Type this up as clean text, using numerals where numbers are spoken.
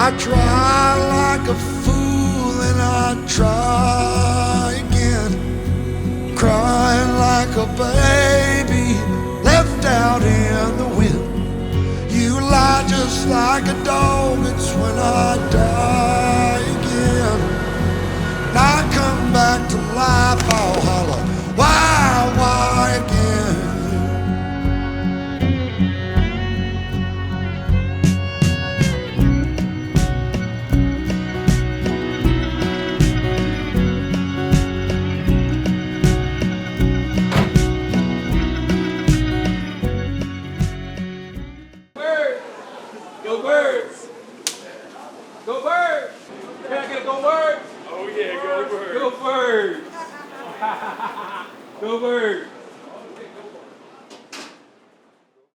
I try like a fool and I try again, crying like a baby left out in the wind. You lie just like a dog, it's when I die again. And I come back to life, I'll holler, why again? Go Birds! Go Birds! Can I get a Go Birds? Oh yeah, go bird. Go Birds! Go Birds!